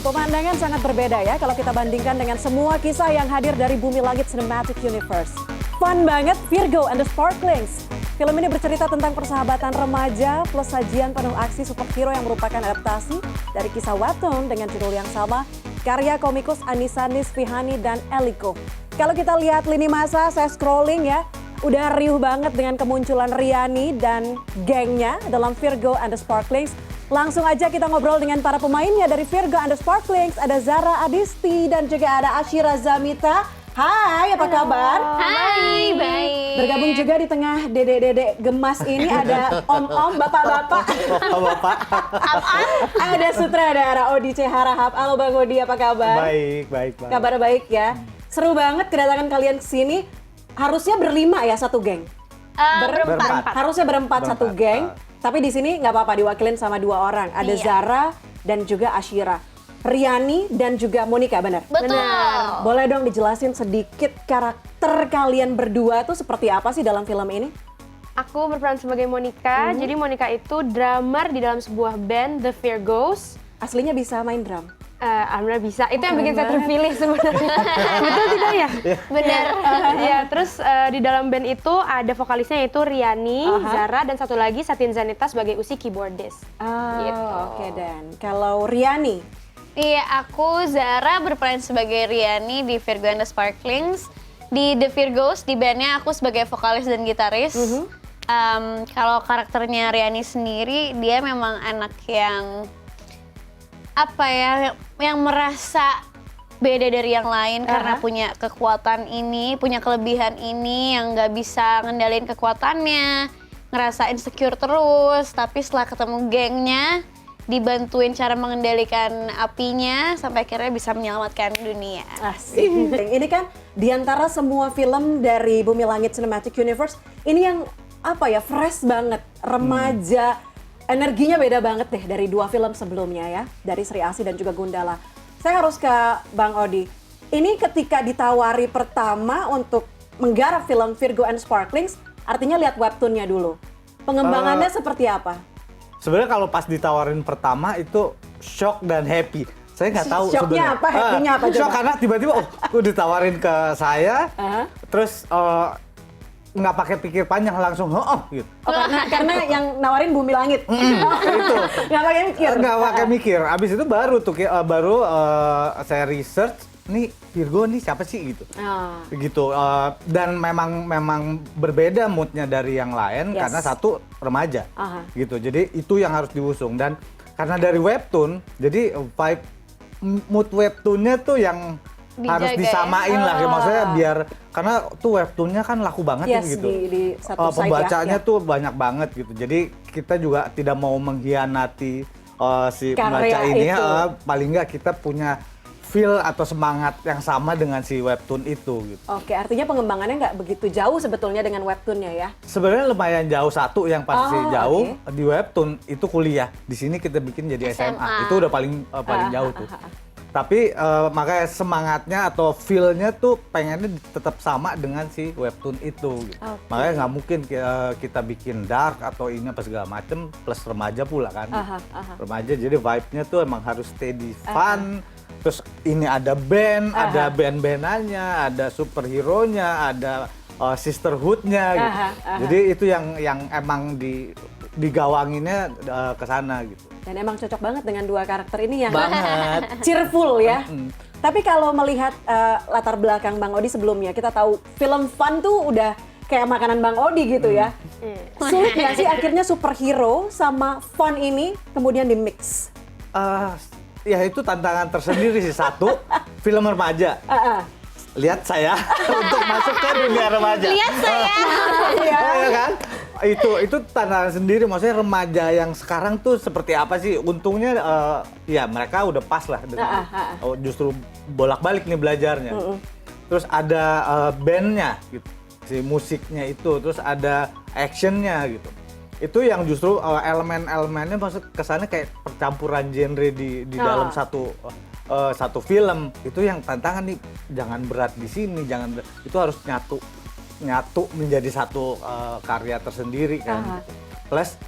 pemandangan sangat berbeda ya kalau kita bandingkan dengan semua kisah yang hadir dari Bumi Langit Cinematic Universe. Fun banget, Virgo and the Sparklings. Film ini bercerita tentang persahabatan remaja plus sajian penuh aksi superhero yang merupakan adaptasi dari kisah webtoon dengan judul yang sama, karya komikus Anissa Nisfihani dan Eliko. Kalau kita lihat lini masa, saya scrolling ya, udah riuh banget dengan kemunculan Riani dan gengnya dalam Virgo and the Sparklings. Langsung aja kita ngobrol dengan para pemainnya dari Virgo and the Sparklings. Ada Zara Adisti dan juga ada Ashira Zamita. Hai, apa kabar? Hai, baik. Bergabung juga di tengah dede-dede gemas ini ada om-om, bapak-bapak. Bapak. Ada sutradara Odi C. Harahap. Halo Bang Odi, apa kabar? Baik. Kabar baik ya. Seru banget kedatangan kalian ke sini. Harusnya berlima ya satu geng? Berempat. Harusnya berempat satu geng. Tapi di sini nggak apa-apa diwakilin sama dua orang. Ada Iya. Zara dan juga Ashira. Riani dan juga Monica, benar? Betul. Benar. Boleh dong dijelasin sedikit karakter kalian berdua tuh seperti apa sih dalam film ini? Aku berperan sebagai Monica. Jadi Monica itu drummer di dalam sebuah band The Virgos. Aslinya bisa main drum? Alhamdulillah bisa. Itu yang keren bikin saya banget. terpilih sebenarnya. Betul tidak ya? Benar. Ya, terus di dalam band itu ada vokalisnya yaitu Riani, Zara, dan satu lagi Satin Zanita sebagai Usi keyboardist. Oh, Gitu. oke Dan. Kalau Riani? Iya, aku Zara berperan sebagai Riani di Virgo and the Sparklings. Di The Virgos, di bandnya aku sebagai vokalis dan gitaris. Kalau karakternya Riani sendiri, dia memang anak yang apa ya, yang merasa beda dari yang lain karena punya kekuatan ini, punya kelebihan ini yang nggak bisa ngendalin kekuatannya, ngerasa insecure terus. Tapi setelah ketemu gengnya, dibantuin cara mengendalikan apinya sampai akhirnya bisa menyelamatkan dunia. Asik. Ini kan diantara semua film dari Bumi Langit Cinematic Universe, ini yang apa ya, fresh banget, remaja, energinya beda banget deh dari dua film sebelumnya ya, dari Sri Asih dan juga Gundala. Saya harus ke Bang Odi. Ini ketika ditawari pertama untuk menggarap film Virgo and Sparklings, artinya lihat webtoonnya dulu. Pengembangannya seperti apa? Sebenarnya kalau pas ditawarin pertama itu shock dan happy. Saya nggak tahu Shocknya sebenarnya. apa, happy-nya apa Shock coba? karena tiba-tiba ditawarin ke saya, terus nggak pakai pikir panjang langsung gitu. Oh, karena yang nawarin Bumi Langit. Itu. Nggak pakai mikir. Nggak pakai mikir. Abis itu baru saya research. Nih Virgo nih siapa sih gitu. Gitu. Dan memang berbeda moodnya dari yang lain karena satu remaja. Gitu. Jadi itu yang harus diusung dan karena dari webtoon, jadi vibe mood webtoonnya tuh yang harus Dijaga disamain lah, maksudnya biar karena tuh webtoonnya kan laku banget gitu. Di satu site Pembacanya ya. tuh banyak banget gitu. Jadi kita juga tidak mau mengkhianati si Karya pembaca ini, itu. paling nggak kita punya feel atau semangat yang sama dengan si webtoon itu gitu. Oke, artinya pengembangannya nggak begitu jauh sebetulnya dengan webtoonnya ya? Sebenarnya lumayan jauh, satu yang pasti jauh oke. di webtoon itu kuliah. Di sini kita bikin jadi SMA. Itu udah paling jauh tuh. Tapi makanya semangatnya atau feel-nya tuh pengennya tetap sama dengan si webtoon itu. Gitu. Makanya nggak mungkin kita bikin dark atau ini apa segala macem plus remaja pula kan. Remaja jadi vibe-nya tuh emang harus steady fun. Terus ini ada band, ada band-bandannya, ada superhero-nya, ada sisterhood-nya gitu. Jadi itu yang emang digawanginnya ke sana gitu. Dan emang cocok banget dengan dua karakter ini yang Banget. cheerful ya. Tapi kalau melihat latar belakang Bang Odi sebelumnya, kita tahu film fun tuh udah kayak makanan Bang Odi gitu ya. Sulit nggak sih akhirnya superhero sama fun ini kemudian di mix? Ya itu tantangan tersendiri sih. Satu, film remaja. Lihat saya untuk masuk ke dunia remaja. Lihat saya. Iya kan? Itu tantangan sendiri. Maksudnya remaja yang sekarang tuh seperti apa sih? Untungnya ya mereka udah pas lah. Justru bolak-balik nih belajarnya. Terus ada bandnya gitu. Si musiknya itu. Terus ada actionnya gitu. Itu yang justru elemen-elemennya maksud kesannya kayak percampuran genre di dalam satu film. Itu yang tantangan nih, jangan berat di sini, itu harus nyatu menjadi satu karya tersendiri kan. Plus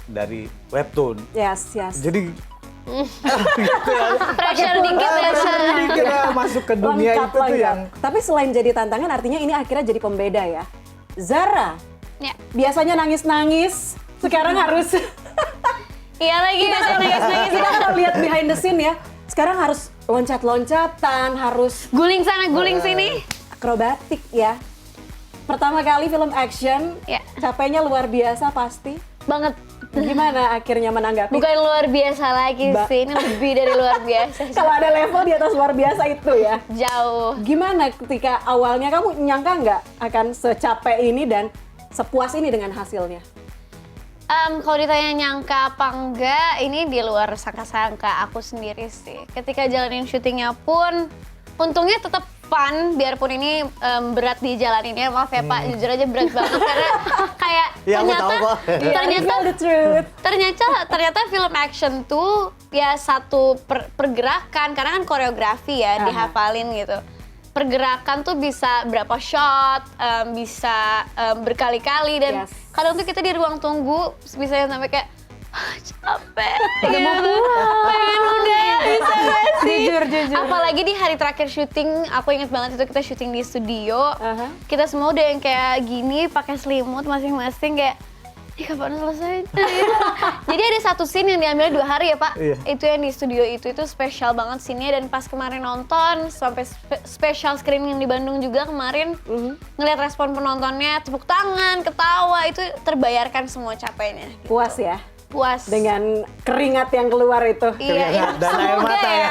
dari webtoon. Yes. Jadi Gitu ya. Pressure dikit ya. Pressure dikit ya, masuk ke dunia Lengkap itu tuh lengkap. yang Tapi selain jadi tantangan, artinya ini akhirnya jadi pembeda ya. Zara, Ya. biasanya nangis-nangis, sekarang harus Iya lagi biasanya nangis-nangis. kita kalau lihat behind the scene ya, sekarang harus loncat-loncatan, harus Guling sana, guling sini. akrobatik ya. Pertama kali film action, Ya. capeknya luar biasa pasti. Banget. Gimana akhirnya menanggapi? Bukan luar biasa lagi sih, ini lebih dari luar biasa. Kalau ada level di atas luar biasa itu ya. Jauh. Gimana ketika awalnya kamu nyangka nggak akan secapek ini dan sepuas ini dengan hasilnya? Kalau ditanya nyangka apa enggak, ini di luar sangka-sangka aku sendiri sih. Ketika jalanin syutingnya pun, untungnya tetap fun, biarpun ini berat di jalaninnya. Maaf ya Pak, jujur aja berat banget karena kayak Iya, aku tahu kok. ternyata Reveal the truth. ternyata film action tuh ya satu pergerakan, karena kan koreografi ya, dihafalin gitu. Pergerakan tuh bisa berapa shot, bisa berkali-kali, dan Yes. kadang tuh kita di ruang tunggu bisa sampai kayak capek gitu. Pengen udah bisa gak sih? Jujur. Apalagi di hari terakhir syuting, aku inget banget itu kita syuting di studio. Kita semua udah yang kayak gini pakai selimut masing-masing kayak ini kapan selesai? Jadi ada satu scene yang diambil 2 hari ya Pak. Iya. Itu yang di studio itu spesial banget scene-nya, dan pas kemarin nonton sampai special screening di Bandung juga kemarin, ngeliat respon penontonnya, tepuk tangan, ketawa, itu terbayarkan semua capeknya. Gitu. Puas ya Puas. dengan keringat yang keluar itu. Iya, dan air semoga mata ya.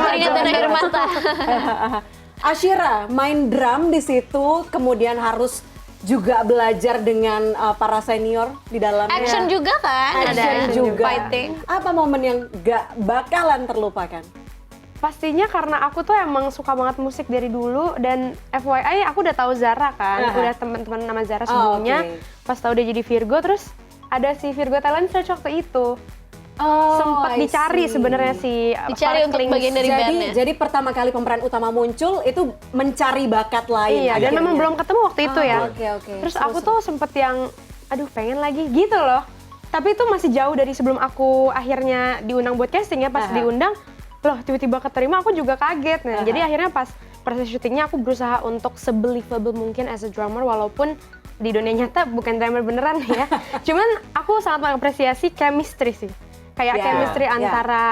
Keringat dan air mata. Ashira main drum di situ, kemudian harus juga belajar dengan para senior di dalamnya. Action juga kan? Action Ada juga. fighting. Apa momen yang gak bakalan terlupakan? Pastinya karena aku tuh emang suka banget musik dari dulu, dan FYI aku udah tahu Zara kan, Aha. udah teman-teman nama Oh, Zara sebelumnya. oke. Pas tahu dia jadi Virgo, terus ada si Virgo Talent Search waktu itu. I Sempat dicari see. sebenarnya si Dicari untuk Sparklings. bagian dari bandnya. Jadi pertama kali pemeran utama muncul itu mencari bakat lain. Iya, dan akhirnya. memang belum ketemu waktu itu ya. Oke. Terus aku tuh sempet yang, aduh pengen lagi gitu loh. Tapi itu masih jauh dari sebelum aku akhirnya diundang buat casting ya. Pas Aha. diundang, loh tiba-tiba keterima, aku juga kaget. Nah, jadi akhirnya pas proses syutingnya aku berusaha untuk sebelievable mungkin as a drummer, walaupun di dunia nyata bukan drummer beneran ya. Cuman aku sangat mengapresiasi chemistry sih. Kayak Yeah, chemistry yeah. antara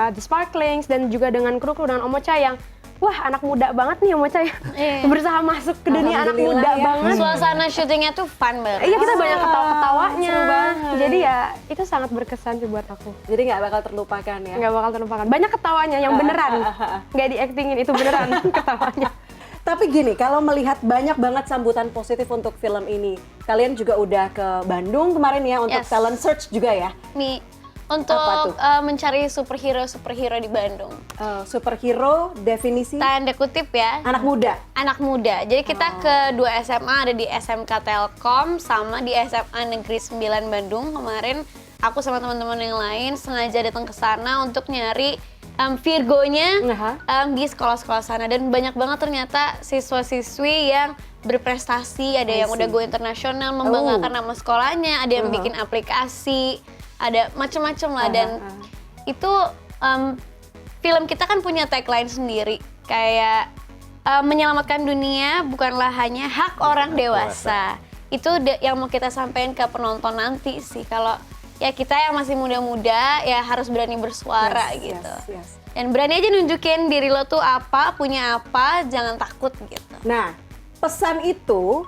The Sparklings dan juga dengan kru-kru dan Omocha yang, wah anak muda banget nih Omocha ya. Iya. Berusaha masuk ke dunia anak Alhamdulillah muda ya. banget. Suasana syutingnya tuh fun banget. Iya, kita banyak ketawa-ketawanya. seru banget. Jadi ya itu sangat berkesan sih buat aku. Jadi nggak bakal terlupakan ya. Nggak bakal terlupakan. Banyak ketawanya yang beneran. Nggak di-actingin, itu beneran ketawanya. Tapi gini, kalau melihat banyak banget sambutan positif untuk film ini, kalian juga udah ke Bandung kemarin ya untuk Yes. talent search juga ya. Nih, untuk Apa tuh? mencari superhero di Bandung. Superhero definisi Tanda kutip ya, anak muda. anak muda. Jadi kita ke 2 SMA, ada di SMK Telkom sama di SMA Negeri 9 Bandung. Kemarin aku sama teman-teman yang lain sengaja datang ke sana untuk nyari Virgonya di sekolah-sekolah sana, dan banyak banget ternyata siswa-siswi yang berprestasi, ada yang udah go internasional membanggakan nama sekolahnya, ada yang bikin aplikasi, ada macam-macam lah, dan itu film kita kan punya tagline sendiri kayak menyelamatkan dunia bukanlah hanya hak orang dewasa. Itu yang mau kita sampaikan ke penonton nanti sih, kalau ya kita yang masih muda-muda ya harus berani bersuara gitu. Yes. Dan berani aja nunjukin diri lo tuh apa, punya apa, jangan takut gitu. Nah, pesan itu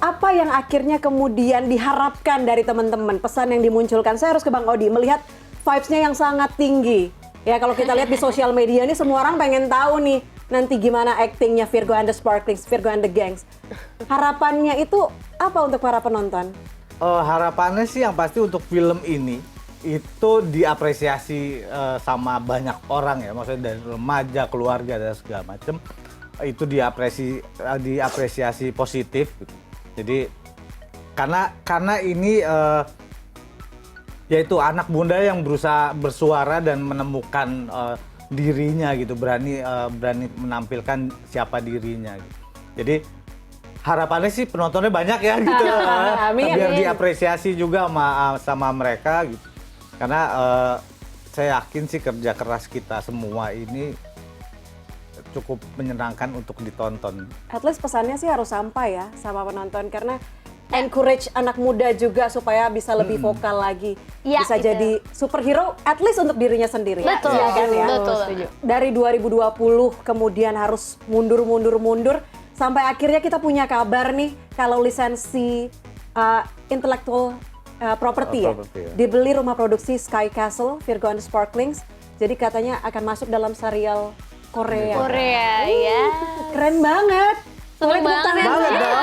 apa yang akhirnya kemudian diharapkan dari teman-teman? Pesan yang dimunculkan, saya harus ke Bang Odi, melihat vibes-nya yang sangat tinggi. Ya kalau kita lihat di sosial media ini semua orang pengen tahu nih nanti gimana actingnya Virgo and the Sparklings, Virgo and the Gangs. Harapannya itu apa untuk para penonton? Harapannya sih yang pasti untuk film ini itu diapresiasi sama banyak orang ya, maksudnya dari remaja, keluarga dan segala macam, itu diapresiasi positif gitu. Jadi karena ini yaitu anak muda yang berusaha bersuara dan menemukan dirinya gitu, berani menampilkan siapa dirinya gitu. Jadi harapannya sih penontonnya banyak ya gitu. Amin. Biar diapresiasi juga sama mereka gitu. Karena saya yakin sih kerja keras kita semua ini cukup menyenangkan untuk ditonton. At least pesannya sih harus sampai ya sama penonton karena encourage anak muda juga supaya bisa lebih vokal lagi. Ya, bisa itu. jadi superhero at least untuk dirinya sendiri. Betul, Iya kan ya? betul. Setuju. Dari 2020 kemudian harus mundur sampai akhirnya kita punya kabar nih kalau lisensi intellectual property ya Property, ya. dibeli rumah produksi Sky Castle Virgo and the Sparklings. Jadi katanya akan masuk dalam serial Korea. Korea ya. Keren banget. Boleh Seneng tepuk tangan? Banget dong.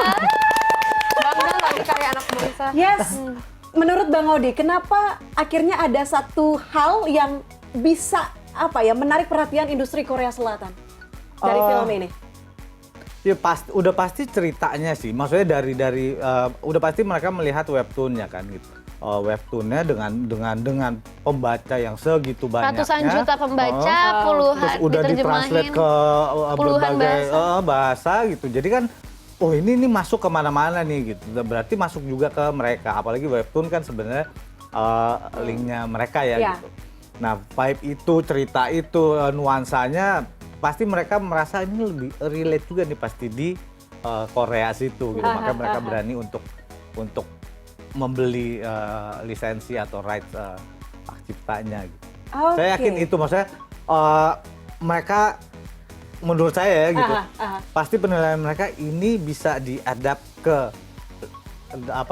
Bangga lagi kayak anak bangsa. Yes. Menurut Bang Odi, kenapa akhirnya ada satu hal yang bisa menarik perhatian industri Korea Selatan dari film ini? Ya udah pasti ceritanya sih. Maksudnya dari udah pasti mereka melihat webtoonnya kan gitu. Webtoonnya dengan pembaca yang segitu banyaknya. Ratusan juta pembaca, puluhan Terus udah ditranslate ke puluhan berbagai bahasa gitu. Jadi kan, oh ini masuk kemana-mana nih gitu. Berarti masuk juga ke mereka. Apalagi webtoon kan sebenarnya linknya mereka ya Yeah. gitu. Nah vibe itu, cerita itu, nuansanya pasti mereka merasa ini lebih relate juga nih pasti di Korea situ gitu. Makanya mereka berani untuk membeli lisensi atau rights hak ciptanya gitu. Saya yakin itu, maksudnya mereka menurut saya ya gitu, pasti penilaian mereka ini bisa diadapt ke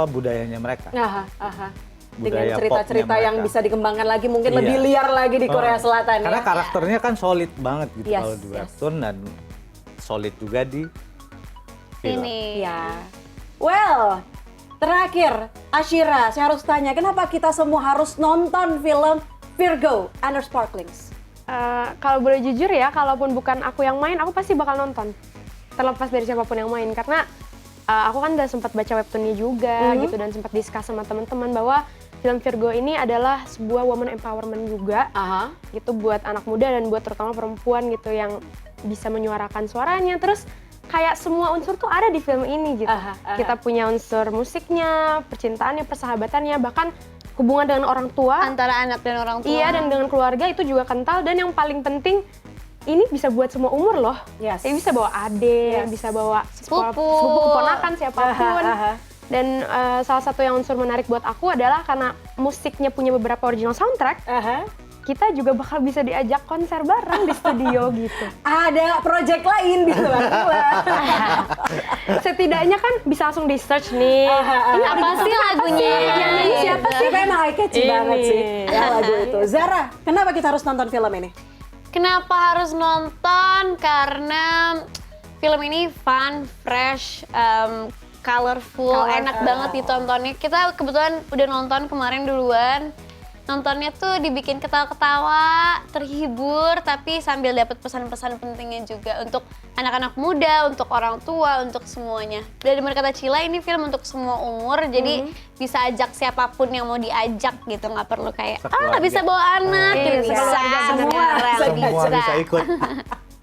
budayanya mereka. Dengan Budaya cerita-cerita popnya yang mereka. bisa dikembangkan lagi, mungkin Iya. lebih liar lagi di Korea Selatan Karena ya. karakternya kan solid banget gitu Yes, kalau di yes. webtoon dan solid juga di film. Ini. Ya. Well, terakhir Ashira, saya harus tanya, kenapa kita semua harus nonton film Virgo and the Sparklings? Kalau boleh jujur ya, kalaupun bukan aku yang main, aku pasti bakal nonton. Terlepas dari siapapun yang main, karena aku kan udah sempat baca webtoonnya juga gitu dan sempat discuss sama teman-teman bahwa film Virgo ini adalah sebuah woman empowerment juga gitu buat anak muda dan buat terutama perempuan gitu yang bisa menyuarakan suaranya. Terus kayak semua unsur tuh ada di film ini gitu. Kita punya unsur musiknya, percintaannya, persahabatannya, bahkan hubungan dengan orang tua. Antara anak dan orang tua. Iya, dan dengan keluarga itu juga kental. Dan yang paling penting, ini bisa buat semua umur loh. Yes. Ini bisa bawa adik, Yes. bisa bawa Sepupu. keponakan, siapapun. Dan salah satu yang unsur menarik buat aku adalah karena musiknya punya beberapa original soundtrack, kita juga bakal bisa diajak konser bareng di studio gitu. Ada project lain di luar luar. Setidaknya kan bisa langsung di search nih. Ini apa sih lagunya? Yang nyanyi siapa sih? Tapi emang eye catchy Ini. banget sih ya lagu itu. Zara, kenapa kita harus nonton film ini? Kenapa harus nonton? Karena film ini fun, fresh, colorful, enak banget ditontonnya. Kita kebetulan udah nonton kemarin duluan. Nontonnya tuh dibikin ketawa-ketawa, terhibur, tapi sambil dapat pesan-pesan pentingnya juga untuk anak-anak muda, untuk orang tua, untuk semuanya. Dari berkata Cila, ini film untuk semua umur, jadi bisa ajak siapapun yang mau diajak gitu, nggak perlu kayak nggak bisa bawa anak, Iya, gitu. Bisa, Semua bisa ikut.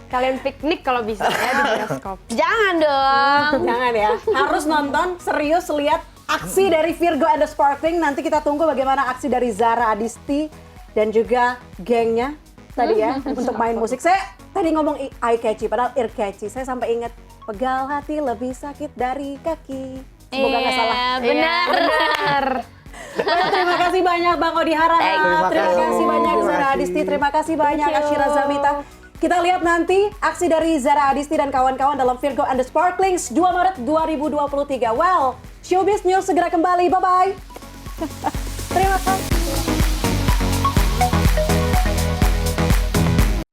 Kalian piknik kalau bisa ya di bioskop. Jangan dong. Jangan ya, harus nonton, serius lihat aksi dari Virgo and the Sparkling. Nanti kita tunggu bagaimana aksi dari Zara Adisti dan juga gengnya tadi ya untuk main musik. Saya tadi ngomong eye catchy, padahal ear catchy. Saya sampai ingat pegal hati lebih sakit dari kaki. Semoga nggak salah. Benar. Benar. Well, terima kasih banyak Bang Odi Harahap, terima kasih banyak Zara Adisti, terima kasih banyak Ashira Zamita. Kita lihat nanti aksi dari Zara Adisti dan kawan-kawan dalam Virgo and the Sparklings 2 Maret 2023. Well, Showbiz News segera kembali. Bye-bye. Terima kasih.